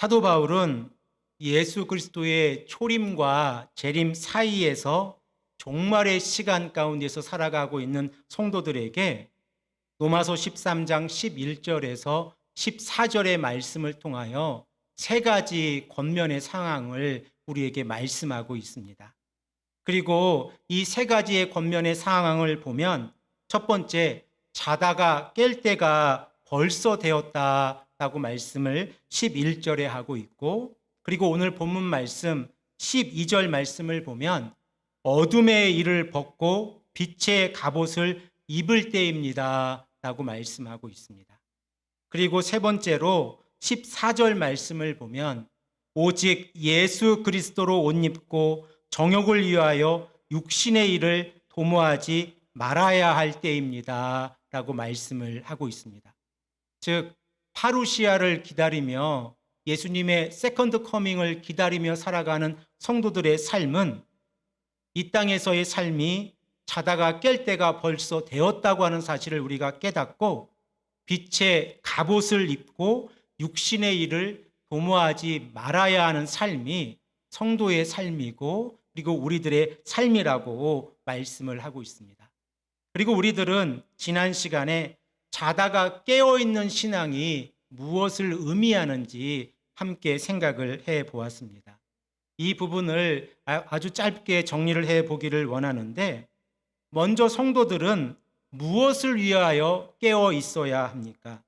사도 바울은 예수 그리스도의 초림과 재림 사이에서 종말의 시간 가운데서 살아가고 있는 성도들에게 로마서 13장 11절에서 14절의 말씀을 통하여 세 가지 권면의 상황을 우리에게 말씀하고 있습니다. 그리고 이 세 가지의 권면의 상황을 보면 첫 번째, 자다가 깰 때가 벌써 되었다라고 말씀을 11절에 하고 있고, 그리고 오늘 본문 말씀 12절 말씀을 보면 어둠의 일을 벗고 빛의 갑옷을 입을 때입니다 라고 말씀하고 있습니다. 그리고 세 번째로 14절 말씀을 보면 오직 예수 그리스도로 옷 입고 정욕을 위하여 육신의 일을 도모하지 말아야 할 때입니다 라고 말씀을 하고 있습니다. 즉 파루시아를 기다리며 예수님의 세컨드 커밍을 기다리며 살아가는 성도들의 삶은 이 땅에서의 삶이 자다가 깰 때가 벌써 되었다고 하는 사실을 우리가 깨닫고 빛의 갑옷을 입고 육신의 일을 도모하지 말아야 하는 삶이 성도의 삶이고 그리고 우리들의 삶이라고 말씀을 하고 있습니다. 그리고 우리들은 지난 시간에 자다가 깨어있는 신앙이 무엇을 의미하는지 함께 생각을 해 보았습니다. 이 부분을 아주 짧게 정리를 해 보기를 원하는데, 먼저 성도들은 무엇을 위하여 깨어 있어야 합니까?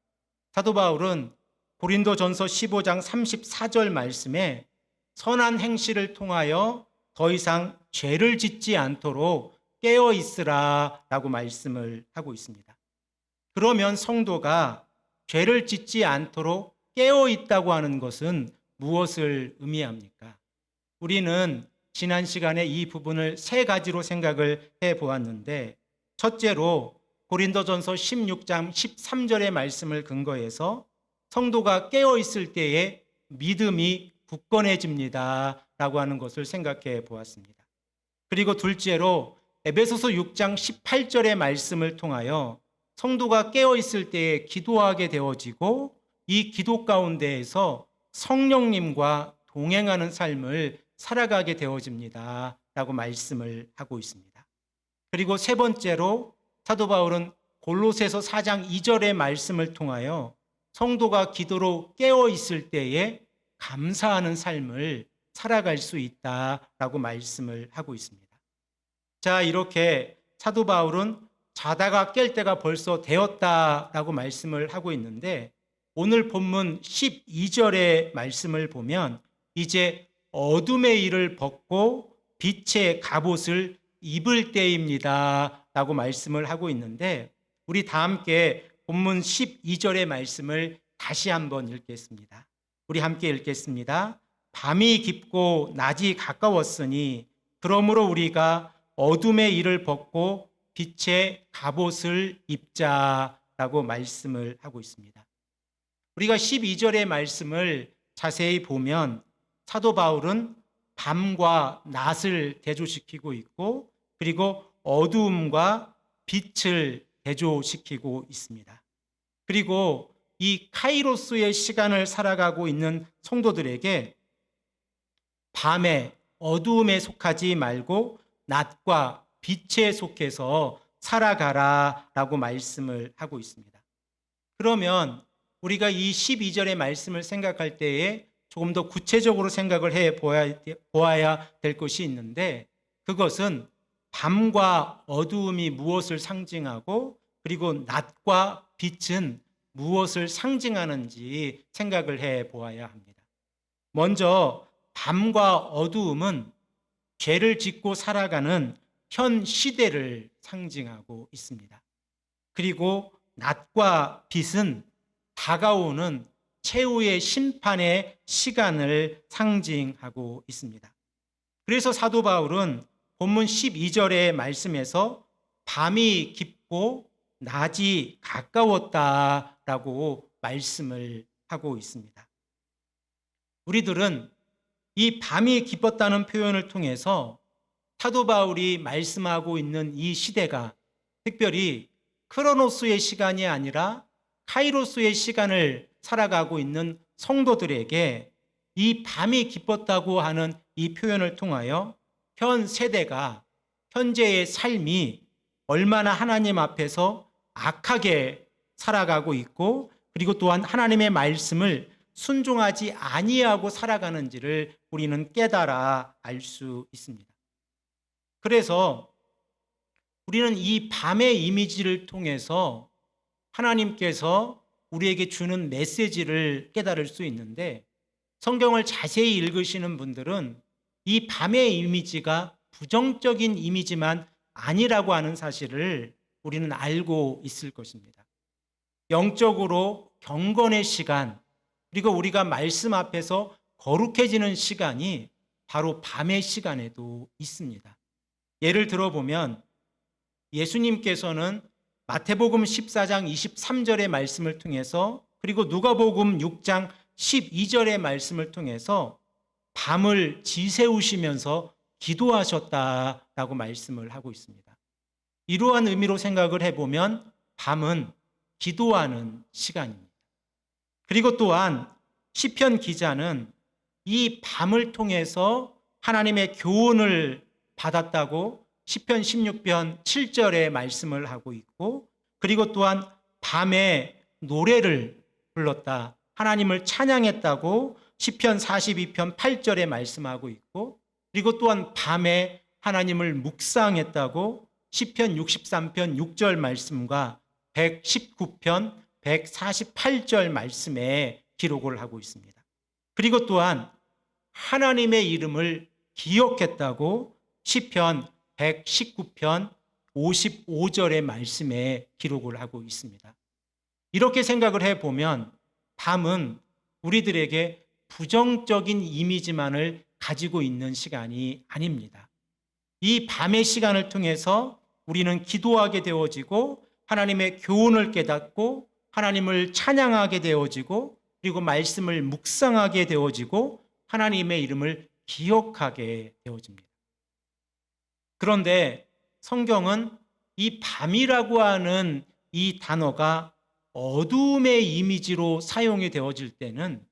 사도 바울은 고린도전서 15장 34절 말씀에 선한 행실을 통하여 더 이상 죄를 짓지 않도록 깨어 있으라 라고 말씀을 하고 있습니다. 그러면 성도가 죄를 짓지 않도록 깨어 있다고 하는 것은 무엇을 의미합니까? 우리는 지난 시간에 이 부분을 세 가지로 생각을 해 보았는데, 첫째로 고린도전서 16장 13절의 말씀을 근거해서 성도가 깨어 있을 때에 믿음이 굳건해집니다 라고 하는 것을 생각해 보았습니다. 그리고 둘째로 에베소서 6장 18절의 말씀을 통하여 성도가 깨어 있을 때에 기도하게 되어지고 이 기도 가운데에서 성령님과 동행하는 삶을 살아가게 되어집니다 라고 말씀을 하고 있습니다. 그리고 세 번째로 사도 바울은 골로새서 4장 2절의 말씀을 통하여 성도가 기도로 깨어 있을 때에 감사하는 삶을 살아갈 수 있다라고 말씀을 하고 있습니다. 자, 이렇게 사도 바울은 자다가 깰 때가 벌써 되었다라고 말씀을 하고 있는데, 오늘 본문 12절의 말씀을 보면 이제 어둠의 일을 벗고 빛의 갑옷을 입을 때입니다 라고 말씀을 하고 있는데, 우리 다 함께 본문 12절의 말씀을 다시 한번 읽겠습니다. 우리 함께 읽겠습니다. 밤이 깊고 낮이 가까웠으니 그러므로 우리가 어둠의 일을 벗고 빛의 갑옷을 입자라고 말씀을 하고 있습니다. 우리가 12절의 말씀을 자세히 보면 사도 바울은 밤과 낮을 대조시키고 있고, 그리고 어두움과 빛을 대조시키고 있습니다. 그리고 이 카이로스의 시간을 살아가고 있는 성도들에게 밤에 어두움에 속하지 말고 낮과 빛에 속해서 살아가라 라고 말씀을 하고 있습니다. 그러면 우리가 이 12절의 말씀을 생각할 때에 조금 더 구체적으로 생각을 해 보아야 될 것이 있는데, 그것은 밤과 어두움이 무엇을 상징하고 그리고 낮과 빛은 무엇을 상징하는지 생각을 해 보아야 합니다. 먼저 밤과 어두움은 죄를 짓고 살아가는 현 시대를 상징하고 있습니다. 그리고 낮과 빛은 다가오는 최후의 심판의 시간을 상징하고 있습니다. 그래서 사도 바울은 본문 12절의 말씀에서 밤이 깊고 낮이 가까웠다라고 말씀을 하고 있습니다. 우리들은 이 밤이 깊었다는 표현을 통해서 사도 바울이 말씀하고 있는 이 시대가 특별히 크로노스의 시간이 아니라 카이로스의 시간을 살아가고 있는 성도들에게 이 밤이 기뻤다고 하는 이 표현을 통하여 현 세대가, 현재의 삶이 얼마나 하나님 앞에서 악하게 살아가고 있고, 그리고 또한 하나님의 말씀을 순종하지 아니하고 살아가는지를 우리는 깨달아 알 수 있습니다. 그래서 우리는 이 밤의 이미지를 통해서 하나님께서 우리에게 주는 메시지를 깨달을 수 있는데, 성경을 자세히 읽으시는 분들은 이 밤의 이미지가 부정적인 이미지만 아니라고 하는 사실을 우리는 알고 있을 것입니다. 영적으로 경건의 시간, 그리고 우리가 말씀 앞에서 거룩해지는 시간이 바로 밤의 시간에도 있습니다. 예를 들어보면 예수님께서는 마태복음 14장 23절의 말씀을 통해서, 그리고 누가복음 6장 12절의 말씀을 통해서 밤을 지새우시면서 기도하셨다라고 말씀을 하고 있습니다. 이러한 의미로 생각을 해보면 밤은 기도하는 시간입니다. 그리고 또한 시편 기자는 이 밤을 통해서 하나님의 교훈을 받았다고 시편 16편 7절에 말씀을 하고 있고, 그리고 또한 밤에 노래를 불렀다, 하나님을 찬양했다고 시편 42편 8절에 말씀하고 있고, 그리고 또한 밤에 하나님을 묵상했다고 시편 63편 6절 말씀과 119편 148절 말씀에 기록을 하고 있습니다. 그리고 또한 하나님의 이름을 기억했다고 시편 119편 55절의 말씀에 기록을 하고 있습니다. 이렇게 생각을 해보면 밤은 우리들에게 부정적인 이미지만을 가지고 있는 시간이 아닙니다. 이 밤의 시간을 통해서 우리는 기도하게 되어지고, 하나님의 교훈을 깨닫고, 하나님을 찬양하게 되어지고, 그리고 말씀을 묵상하게 되어지고, 하나님의 이름을 기억하게 되어집니다. 그런데 성경은 이 밤이라고 하는 이 단어가 어두움의 이미지로 사용이 되어질 때는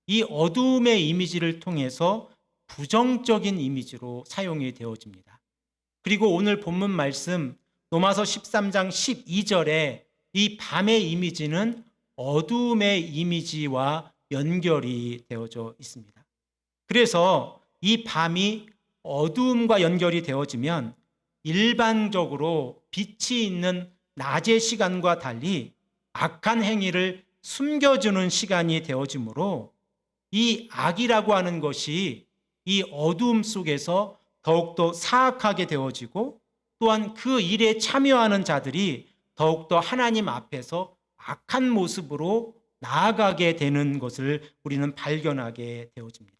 이 어두움의 이미지를 통해서 부정적인 이미지로 사용이 되어집니다. 그리고 오늘 본문 말씀 로마서 13장 12절에 이 밤의 이미지는 어두움의 이미지와 연결이 되어져 있습니다. 그래서 이 밤이 어두움과 연결이 되어지면 일반적으로 빛이 있는 낮의 시간과 달리 악한 행위를 숨겨주는 시간이 되어지므로 이 악이라고 하는 것이 이 어두움 속에서 더욱더 사악하게 되어지고, 또한 그 일에 참여하는 자들이 더욱더 하나님 앞에서 악한 모습으로 나아가게 되는 것을 우리는 발견하게 되어집니다.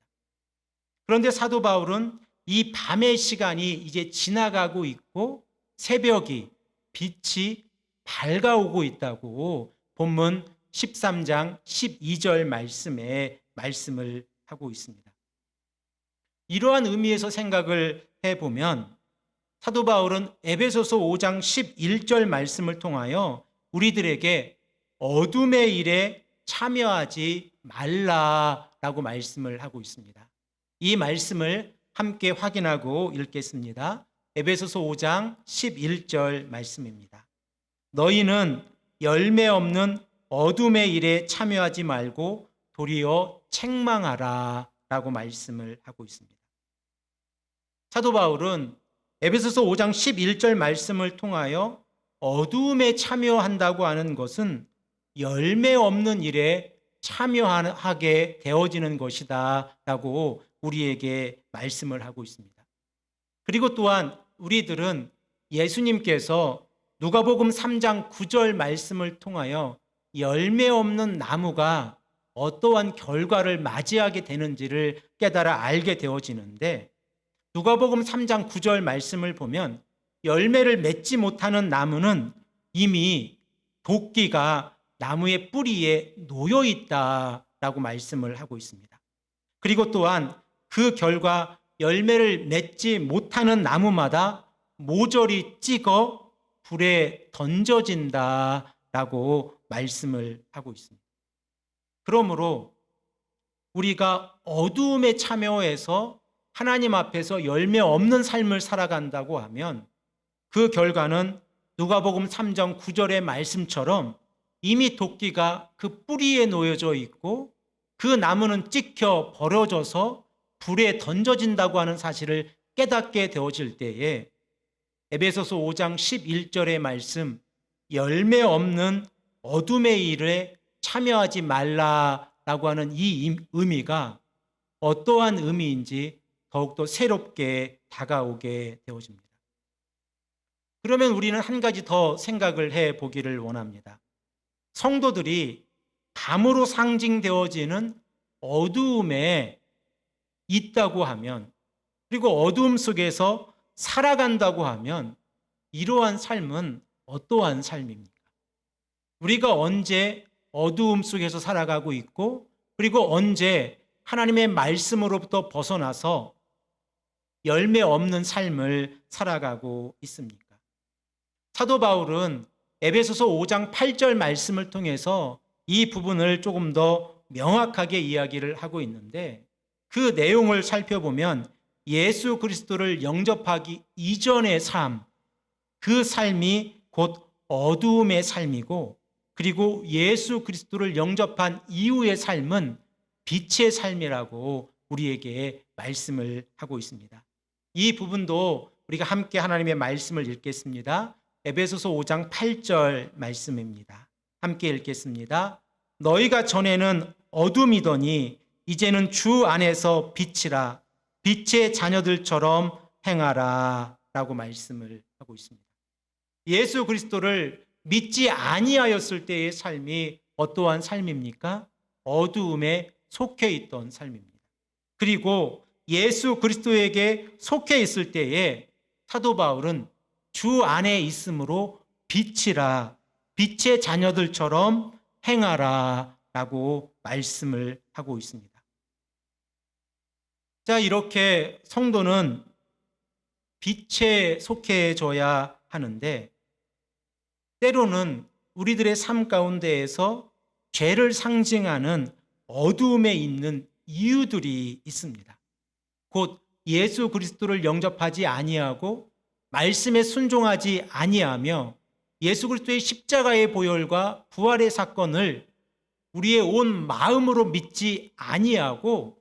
그런데 사도 바울은 이 밤의 시간이 이제 지나가고 있고 새벽이, 빛이 밝아오고 있다고 본문 13장 12절 말씀에 말씀을 하고 있습니다. 이러한 의미에서 생각을 해보면 사도 바울은 에베소서 5장 11절 말씀을 통하여 우리들에게 어둠의 일에 참여하지 말라라고 말씀을 하고 있습니다. 이 말씀을 함께 확인하고 읽겠습니다. 에베소서 5장 11절 말씀입니다. 너희는 열매 없는 어둠의 일에 참여하지 말고 도리어 책망하라 라고 말씀을 하고 있습니다. 사도 바울은 에베소서 5장 11절 말씀을 통하여 어두움에 참여한다고 하는 것은 열매 없는 일에 참여하게 되어지는 것이다 라고 우리에게 말씀을 하고 있습니다. 그리고 또한 우리들은 예수님께서 누가복음 3장 9절 말씀을 통하여 열매 없는 나무가 어떠한 결과를 맞이하게 되는지를 깨달아 알게 되어지는데, 누가복음 3장 9절 말씀을 보면 열매를 맺지 못하는 나무는 이미 도끼가 나무의 뿌리에 놓여 있다라고 말씀을 하고 있습니다. 그리고 또한 그 결과 열매를 맺지 못하는 나무마다 모조리 찍어 불에 던져진다라고 말씀을 하고 있습니다. 그러므로 우리가 어두움에 참여해서 하나님 앞에서 열매 없는 삶을 살아간다고 하면 그 결과는 누가복음 3장 9절의 말씀처럼 이미 도끼가 그 뿌리에 놓여져 있고 그 나무는 찍혀 버려져서 불에 던져진다고 하는 사실을 깨닫게 되어질 때에 에베소서 5장 11절의 말씀, 열매 없는 어둠의 일에 참여하지 말라라고 하는 이 의미가 어떠한 의미인지 더욱더 새롭게 다가오게 되어집니다. 그러면 우리는 한 가지 더 생각을 해 보기를 원합니다. 성도들이 밤으로 상징되어지는 어두움에 있다고 하면, 그리고 어두움 속에서 살아간다고 하면 이러한 삶은 어떠한 삶입니까? 우리가 언제 어두움 속에서 살아가고 있고, 그리고 언제 하나님의 말씀으로부터 벗어나서 열매 없는 삶을 살아가고 있습니까? 사도 바울은 에베소서 5장 8절 말씀을 통해서 이 부분을 조금 더 명확하게 이야기를 하고 있는데, 그 내용을 살펴보면 예수 그리스도를 영접하기 이전의 삶, 그 삶이 곧 어두움의 삶이고, 그리고 예수 그리스도를 영접한 이후의 삶은 빛의 삶이라고 우리에게 말씀을 하고 있습니다. 이 부분도 우리가 함께 하나님의 말씀을 읽겠습니다. 에베소서 5장 8절 말씀입니다. 함께 읽겠습니다. 너희가 전에는 어둠이더니 이제는 주 안에서 빛이라, 빛의 자녀들처럼 행하라 라고 말씀을 하고 있습니다. 예수 그리스도를 믿지 아니하였을 때의 삶이 어떠한 삶입니까? 어두움에 속해 있던 삶입니다. 그리고 예수 그리스도에게 속해 있을 때에 사도 바울은 주 안에 있으므로 빛이라, 빛의 자녀들처럼 행하라 라고 말씀을 하고 있습니다. 자, 이렇게 성도는 빛에 속해져야 하는데, 때로는 우리들의 삶 가운데에서 죄를 상징하는 어두움에 있는 이유들이 있습니다. 곧 예수 그리스도를 영접하지 아니하고 말씀에 순종하지 아니하며 예수 그리스도의 십자가의 보혈과 부활의 사건을 우리의 온 마음으로 믿지 아니하고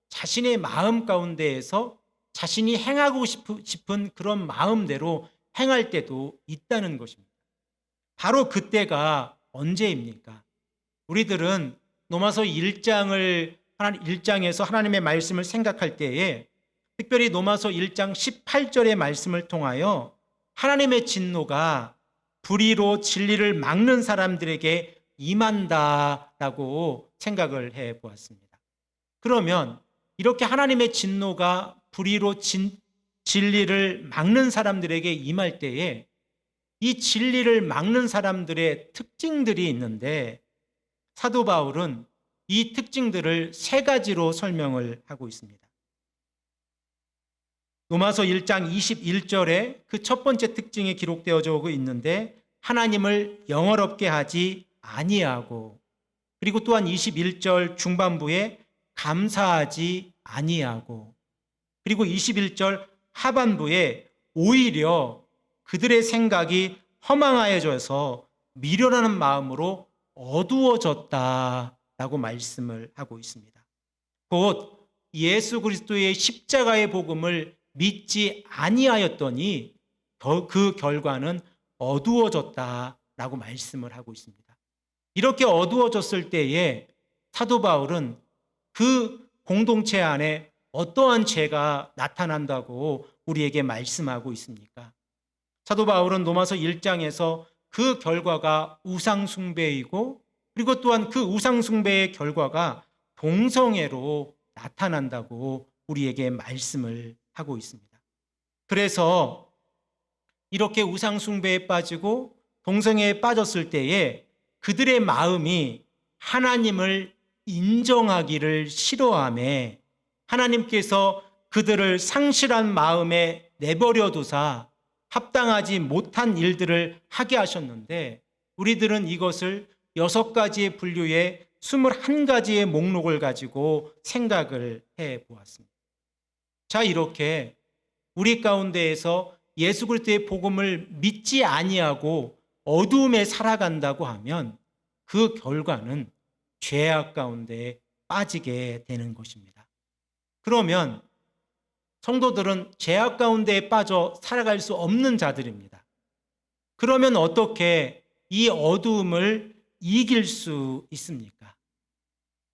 자신의 마음 가운데에서 자신이 행하고 싶은 그런 마음대로 행할 때도 있다는 것입니다. 바로 그때가 언제입니까? 우리들은 로마서 1장에서 하나님의 말씀을 생각할 때에 특별히 로마서 1장 18절의 말씀을 통하여 하나님의 진노가 불의로 진리를 막는 사람들에게 임한다라고 생각을 해 보았습니다. 그러면 이렇게 하나님의 진노가 불의로 진리를 막는 사람들에게 임할 때에 이 진리를 막는 사람들의 특징들이 있는데, 사도 바울은 이 특징들을 세 가지로 설명을 하고 있습니다. 로마서 1장 21절에 그 첫 번째 특징이 기록되어져 있는데, 하나님을 영어롭게 하지 아니하고, 그리고 또한 21절 중반부에 감사하지 아니하고, 그리고 21절 하반부에 오히려 그들의 생각이 허망하여져서 미련하는 마음으로 어두워졌다라고 말씀을 하고 있습니다. 곧 예수 그리스도의 십자가의 복음을 믿지 아니하였더니 그 결과는 어두워졌다라고 말씀을 하고 있습니다. 이렇게 어두워졌을 때에 사도 바울은 그 공동체 안에 어떠한 죄가 나타난다고 우리에게 말씀하고 있습니까? 사도 바울은 로마서 1장에서 그 결과가 우상숭배이고, 그리고 또한 그 우상숭배의 결과가 동성애로 나타난다고 우리에게 말씀을 하고 있습니다. 그래서 이렇게 우상숭배에 빠지고 동성애에 빠졌을 때에 그들의 마음이 하나님을 인정하기를 싫어하며 하나님께서 그들을 상실한 마음에 내버려 두사 합당하지 못한 일들을 하게 하셨는데, 우리들은 이것을 6가지의 분류의 21가지의 목록을 가지고 생각을 해 보았습니다. 자, 이렇게 우리 가운데에서 예수 그리스도의 복음을 믿지 아니하고 어두움에 살아간다고 하면 그 결과는 죄악 가운데 빠지게 되는 것입니다. 그러면 성도들은 죄악 가운데에 빠져 살아갈 수 없는 자들입니다. 그러면 어떻게 이 어두움을 이길 수 있습니까?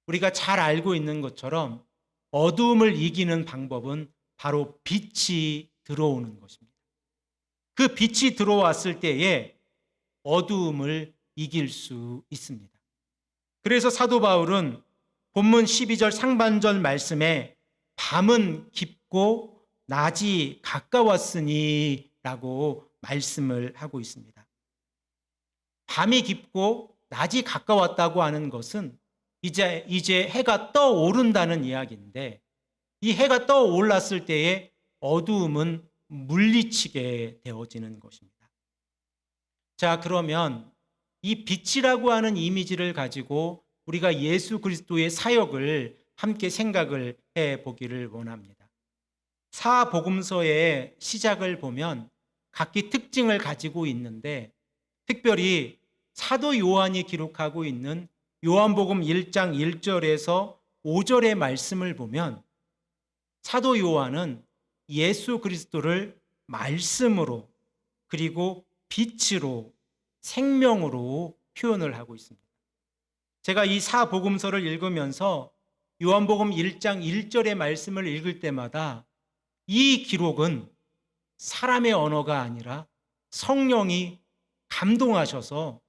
우리가 잘 알고 있는 것처럼 어두움을 이기는 방법은 바로 빛이 들어오는 것입니다. 그 빛이 들어왔을 때에 어두움을 이길 수 있습니다. 그래서 사도 바울은 본문 12절 상반절 말씀에 밤은 깊고 낮이 가까웠으니 라고 말씀을 하고 있습니다. 밤이 깊고 낮이 가까웠다고 하는 것은 이제 해가 떠오른다는 이야기인데, 이 해가 떠올랐을 때에 어두움은 물리치게 되어지는 것입니다. 자, 그러면 이 빛이라고 하는 이미지를 가지고 우리가 예수 그리스도의 사역을 함께 생각을 해 보기를 원합니다. 사복음서의 시작을 보면 각기 특징을 가지고 있는데, 특별히 사도 요한이 기록하고 있는 요한복음 1장 1절에서 5절의 말씀을 보면 사도 요한은 예수 그리스도를 말씀으로 그리고 빛으로 생명으로 표현을 하고 있습니다. 제가 이 사복음서를 읽으면서 요한복음 1장 1절의 말씀을 읽을 때마다 이 기록은 사람의 언어가 아니라 성령이 감동하셔서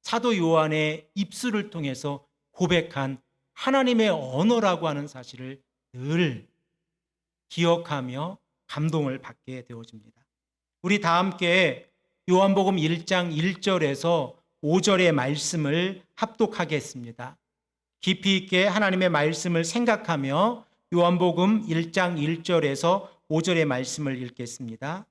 사도 요한의 입술을 통해서 고백한 하나님의 언어라고 하는 사실을 늘 기억하며 감동을 받게 되어집니다. 우리 다 함께 요한복음 1장 1절에서 5절의 말씀을 합독하겠습니다. 깊이 있게 하나님의 말씀을 생각하며 요한복음 1장 1절에서 5절의 말씀을 읽겠습니다.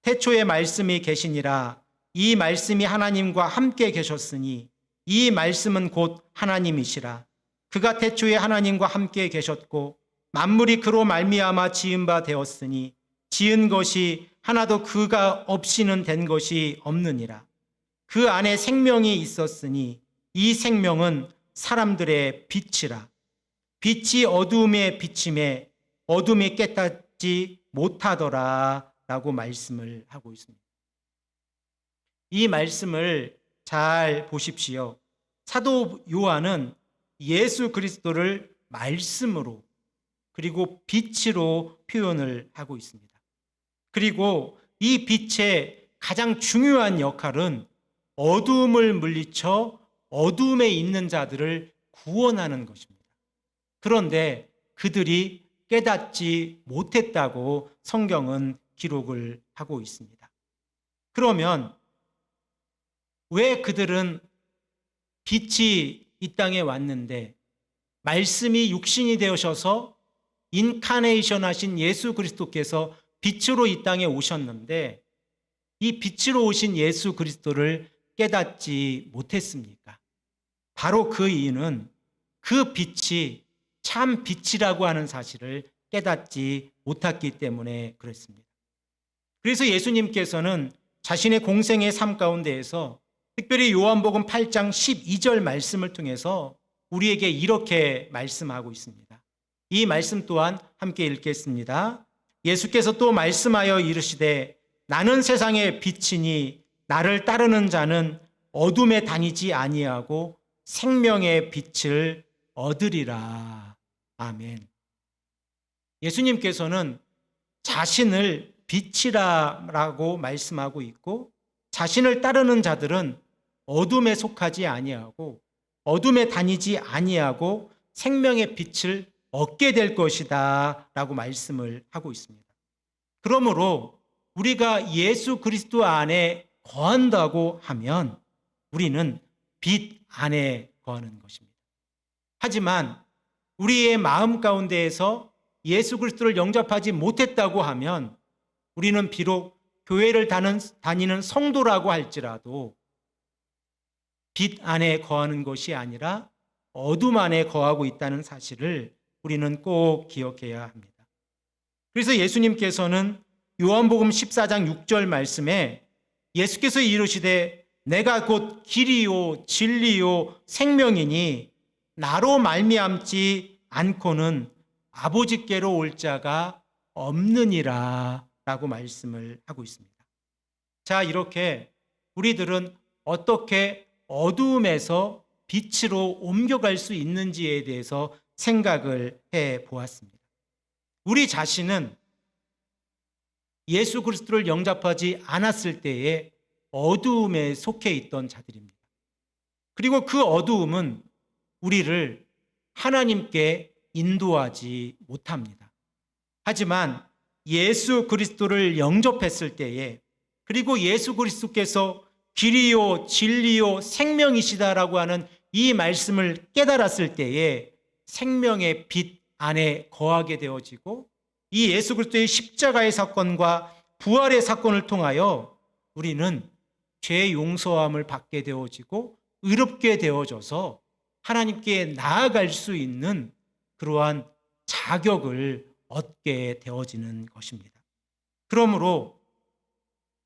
태초에 말씀이 계시니라. 이 말씀이 하나님과 함께 계셨으니 이 말씀은 곧 하나님이시라. 그가 태초에 하나님과 함께 계셨고 만물이 그로 말미암아 지은 바 되었으니 지은 것이 하나도 그가 없이는 된 것이 없느니라. 그 안에 생명이 있었으니 이 생명은 사람들의 빛이라. 빛이 어두움에 비침에 어둠이 깨닫지 못하더라 라고 말씀을 하고 있습니다. 이 말씀을 잘 보십시오. 사도 요한은 예수 그리스도를 말씀으로 그리고 빛으로 표현을 하고 있습니다. 그리고 이 빛의 가장 중요한 역할은 어두움을 물리쳐 어두움에 있는 자들을 구원하는 것입니다. 그런데 그들이 깨닫지 못했다고 성경은 기록을 하고 있습니다. 그러면 왜 그들은 빛이 이 땅에 왔는데 말씀이 육신이 되어셔서 인카네이션 하신 예수 그리스도께서 빛으로 이 땅에 오셨는데 이 빛으로 오신 예수 그리스도를 깨닫지 못했습니까? 바로 그 이유는 그 빛이 참 빛이라고 하는 사실을 깨닫지 못했기 때문에 그렇습니다. 그래서 예수님께서는 자신의 공생의 삶 가운데에서 특별히 요한복음 8장 12절 말씀을 통해서 우리에게 이렇게 말씀하고 있습니다. 이 말씀 또한 함께 읽겠습니다. 예수께서 또 말씀하여 이르시되 나는 세상의 빛이니 나를 따르는 자는 어둠에 다니지 아니하고 생명의 빛을 얻으리라. 아멘. 예수님께서는 자신을 빛이라고 말씀하고 있고 자신을 따르는 자들은 어둠에 속하지 아니하고 어둠에 다니지 아니하고 생명의 빛을 얻게 될 것이다 라고 말씀을 하고 있습니다. 그러므로 우리가 예수 그리스도 안에 거한다고 하면 우리는 빛 안에 거하는 것입니다. 하지만 우리의 마음 가운데에서 예수 그리스도를 영접하지 못했다고 하면 우리는 비록 교회를 다니는 성도라고 할지라도 빛 안에 거하는 것이 아니라 어둠 안에 거하고 있다는 사실을 우리는 꼭 기억해야 합니다. 그래서 예수님께서는 요한복음 14장 6절 말씀에 예수께서 이르시되 내가 곧 길이요 진리요 생명이니 나로 말미암지 않고는 아버지께로 올 자가 없느니라 라고 말씀을 하고 있습니다. 자, 이렇게 우리들은 어떻게 어두움에서 빛으로 옮겨갈 수 있는지에 대해서 생각을 해 보았습니다. 우리 자신은 예수 그리스도를 영접하지 않았을 때에 어두움에 속해 있던 자들입니다. 그리고 그 어두움은 우리를 하나님께 인도하지 못합니다. 하지만 예수 그리스도를 영접했을 때에, 그리고 예수 그리스도께서 길이요 진리요 생명이시다라고 하는 이 말씀을 깨달았을 때에 생명의 빛 안에 거하게 되어지고, 이 예수 그리스도의 십자가의 사건과 부활의 사건을 통하여 우리는 죄 용서함을 받게 되어지고 의롭게 되어져서 하나님께 나아갈 수 있는 그러한 자격을 얻게 되어지는 것입니다. 그러므로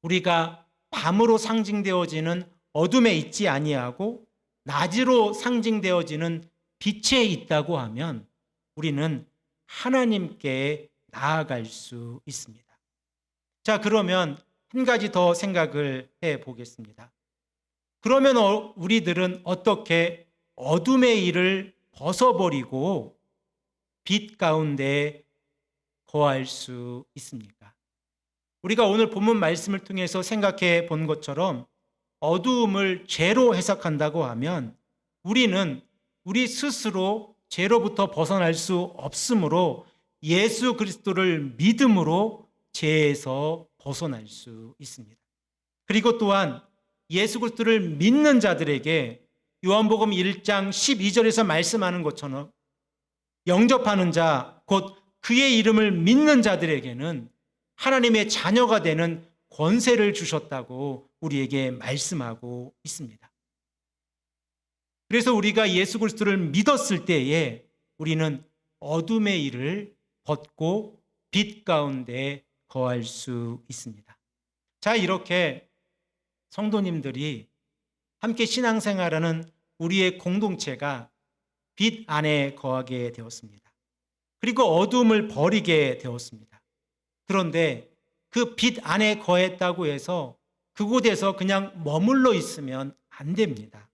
우리가 밤으로 상징되어지는 어둠에 있지 아니하고 낮으로 상징되어지는 빛에 있다고 하면 우리는 하나님께 나아갈 수 있습니다. 자, 그러면 한 가지 더 생각을 해 보겠습니다. 그러면 우리들은 어떻게 어둠의 일을 벗어버리고 빛 가운데 거할 수 있습니까? 우리가 오늘 본문 말씀을 통해서 생각해 본 것처럼 어두움을 죄로 해석한다고 하면 우리는 우리 스스로 죄로부터 벗어날 수 없으므로 예수 그리스도를 믿음으로 죄에서 벗어날 수 있습니다. 그리고 또한 예수 그리스도를 믿는 자들에게 요한복음 1장 12절에서 말씀하는 것처럼 영접하는 자, 곧 그의 이름을 믿는 자들에게는 하나님의 자녀가 되는 권세를 주셨다고 우리에게 말씀하고 있습니다. 그래서 우리가 예수 그리스도를 믿었을 때에 우리는 어둠의 일을 벗고 빛 가운데 거할 수 있습니다. 자, 이렇게 성도님들이 함께 신앙생활하는 우리의 공동체가 빛 안에 거하게 되었습니다. 그리고 어둠을 버리게 되었습니다. 그런데 그 빛 안에 거했다고 해서 그곳에서 그냥 머물러 있으면 안 됩니다.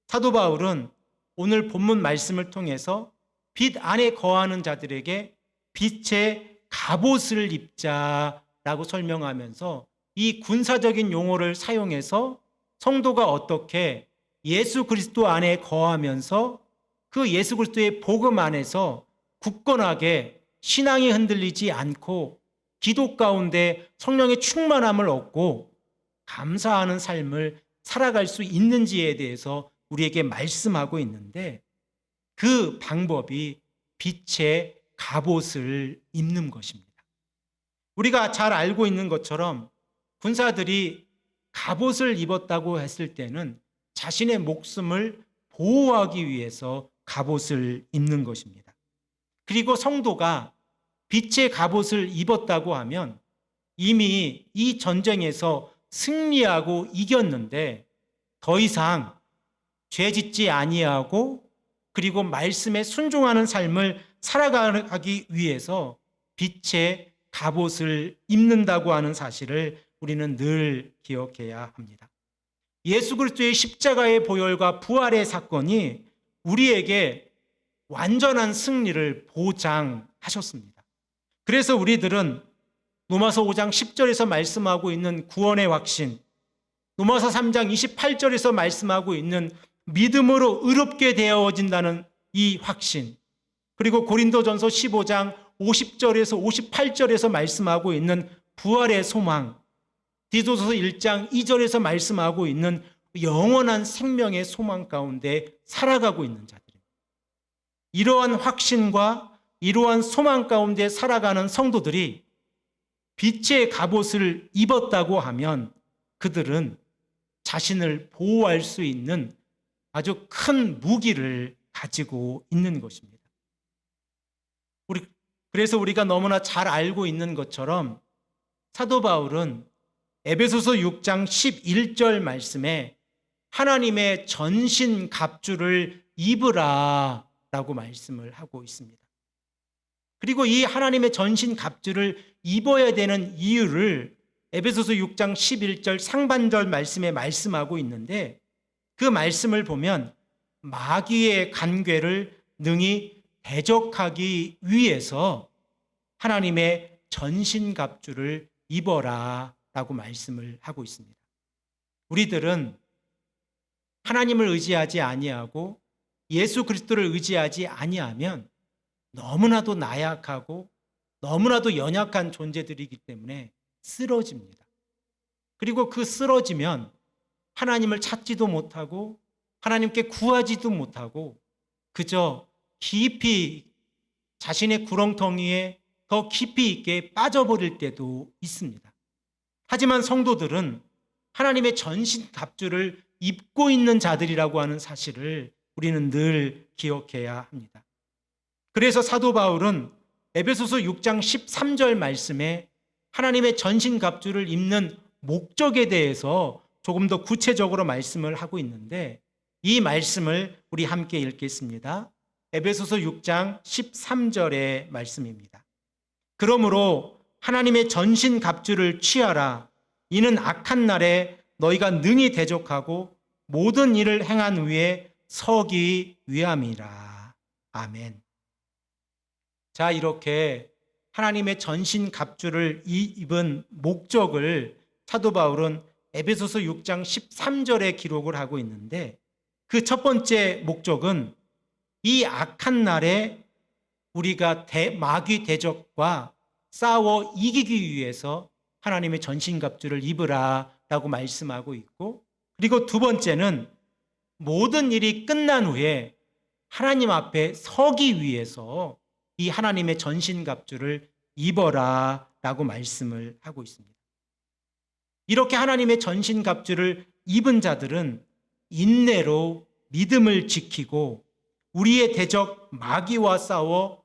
사도 바울은 오늘 본문 말씀을 통해서 빛 안에 거하는 자들에게 빛의 갑옷을 입자라고 설명하면서 이 군사적인 용어를 사용해서 성도가 어떻게 예수 그리스도 안에 거하면서 그 예수 그리스도의 복음 안에서 굳건하게 신앙이 흔들리지 않고 기도 가운데 성령의 충만함을 얻고 감사하는 삶을 살아갈 수 있는지에 대해서 우리에게 말씀하고 있는데, 그 방법이 빛의 갑옷을 입는 것입니다. 우리가 잘 알고 있는 것처럼 군사들이 갑옷을 입었다고 했을 때는 자신의 목숨을 보호하기 위해서 갑옷을 입는 것입니다. 그리고 성도가 빛의 갑옷을 입었다고 하면 이미 이 전쟁에서 승리하고 이겼는데 더 이상 죄짓지 아니하고 그리고 말씀에 순종하는 삶을 살아가기 위해서 빛의 갑옷을 입는다고 하는 사실을 우리는 늘 기억해야 합니다. 예수 그리스도의 십자가의 보혈과 부활의 사건이 우리에게 완전한 승리를 보장하셨습니다. 그래서 우리들은 로마서 5장 10절에서 말씀하고 있는 구원의 확신, 로마서 3장 28절에서 말씀하고 있는 믿음으로 의롭게 되어진다는 이 확신, 그리고 고린도전서 15장 50절에서 58절에서 말씀하고 있는 부활의 소망, 디도서 1장 2절에서 말씀하고 있는 영원한 생명의 소망 가운데 살아가고 있는 자들입니다. 이러한 확신과 이러한 소망 가운데 살아가는 성도들이 빛의 갑옷을 입었다고 하면 그들은 자신을 보호할 수 있는 아주 큰 무기를 가지고 있는 것입니다. 그래서 우리가 너무나 잘 알고 있는 것처럼 사도 바울은 에베소서 6장 11절 말씀에 하나님의 전신 갑주를 입으라 라고 말씀을 하고 있습니다. 그리고 이 하나님의 전신 갑주를 입어야 되는 이유를 에베소서 6장 11절 상반절 말씀에 말씀하고 있는데, 그 말씀을 보면 마귀의 간궤를 능히 대적하기 위해서 하나님의 전신 갑주를 입어라 라고 말씀을 하고 있습니다. 우리들은 하나님을 의지하지 아니하고 예수 그리스도를 의지하지 아니하면 너무나도 나약하고 너무나도 연약한 존재들이기 때문에 쓰러집니다. 그리고 그 쓰러지면 하나님을 찾지도 못하고 하나님께 구하지도 못하고 그저 깊이 자신의 구렁텅이에 더 깊이 있게 빠져버릴 때도 있습니다. 하지만 성도들은 하나님의 전신 갑주를 입고 있는 자들이라고 하는 사실을 우리는 늘 기억해야 합니다. 그래서 사도 바울은 에베소서 6장 13절 말씀에 하나님의 전신 갑주를 입는 목적에 대해서 조금 더 구체적으로 말씀을 하고 있는데, 이 말씀을 우리 함께 읽겠습니다. 에베소서 6장 13절의 말씀입니다. 그러므로 하나님의 전신 갑주를 취하라. 이는 악한 날에 너희가 능히 대적하고 모든 일을 행한 후에 서기 위함이라. 아멘. 자, 이렇게 하나님의 전신 갑주를 입은 목적을 사도 바울은 에베소서 6장 13절에 기록을 하고 있는데, 그 첫 번째 목적은 이 악한 날에 우리가 마귀 대적과 싸워 이기기 위해서 하나님의 전신갑주를 입으라 라고 말씀하고 있고, 그리고 두 번째는 모든 일이 끝난 후에 하나님 앞에 서기 위해서 이 하나님의 전신갑주를 입어라 라고 말씀을 하고 있습니다. 이렇게 하나님의 전신갑주를 입은 자들은 인내로 믿음을 지키고 우리의 대적 마귀와 싸워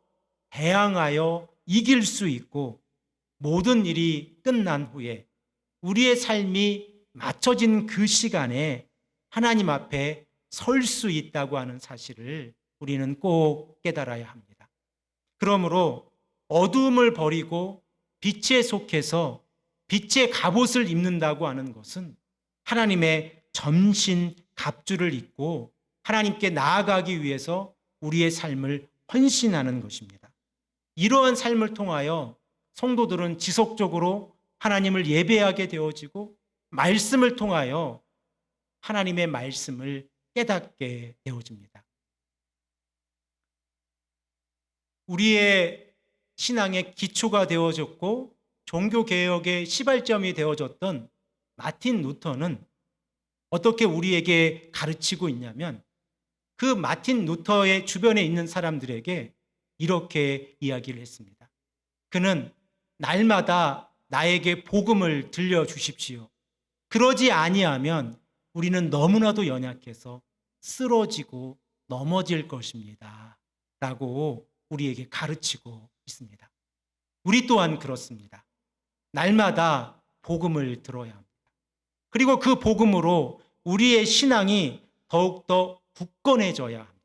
대항하여 이길 수 있고, 모든 일이 끝난 후에 우리의 삶이 맞춰진 그 시간에 하나님 앞에 설 수 있다고 하는 사실을 우리는 꼭 깨달아야 합니다. 그러므로 어두움을 버리고 빛에 속해서 빛의 갑옷을 입는다고 하는 것은 하나님의 전신 갑주를 입고 하나님께 나아가기 위해서 우리의 삶을 헌신하는 것입니다. 이러한 삶을 통하여 성도들은 지속적으로 하나님을 예배하게 되어지고 말씀을 통하여 하나님의 말씀을 깨닫게 되어집니다. 우리의 신앙의 기초가 되어졌고 종교개혁의 시발점이 되어졌던 마틴 루터는 어떻게 우리에게 가르치고 있냐면, 그 마틴 루터의 주변에 있는 사람들에게 이렇게 이야기를 했습니다. 그는 날마다 나에게 복음을 들려주십시오. 그러지 아니하면 우리는 너무나도 연약해서 쓰러지고 넘어질 것입니다 라고 우리에게 가르치고 있습니다. 우리 또한 그렇습니다. 날마다 복음을 들어야 합니다. 그리고 그 복음으로 우리의 신앙이 더욱더 굳건해져야 합니다.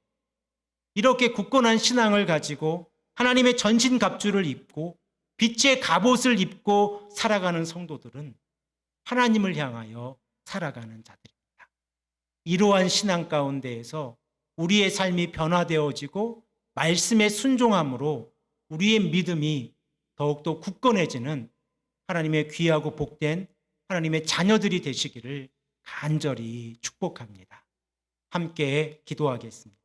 이렇게 굳건한 신앙을 가지고 하나님의 전신갑주를 입고 빛의 갑옷을 입고 살아가는 성도들은 하나님을 향하여 살아가는 자들입니다. 이러한 신앙 가운데에서 우리의 삶이 변화되어지고 말씀에 순종함으로 우리의 믿음이 더욱더 굳건해지는 하나님의 귀하고 복된 하나님의 자녀들이 되시기를 간절히 축복합니다. 함께 기도하겠습니다.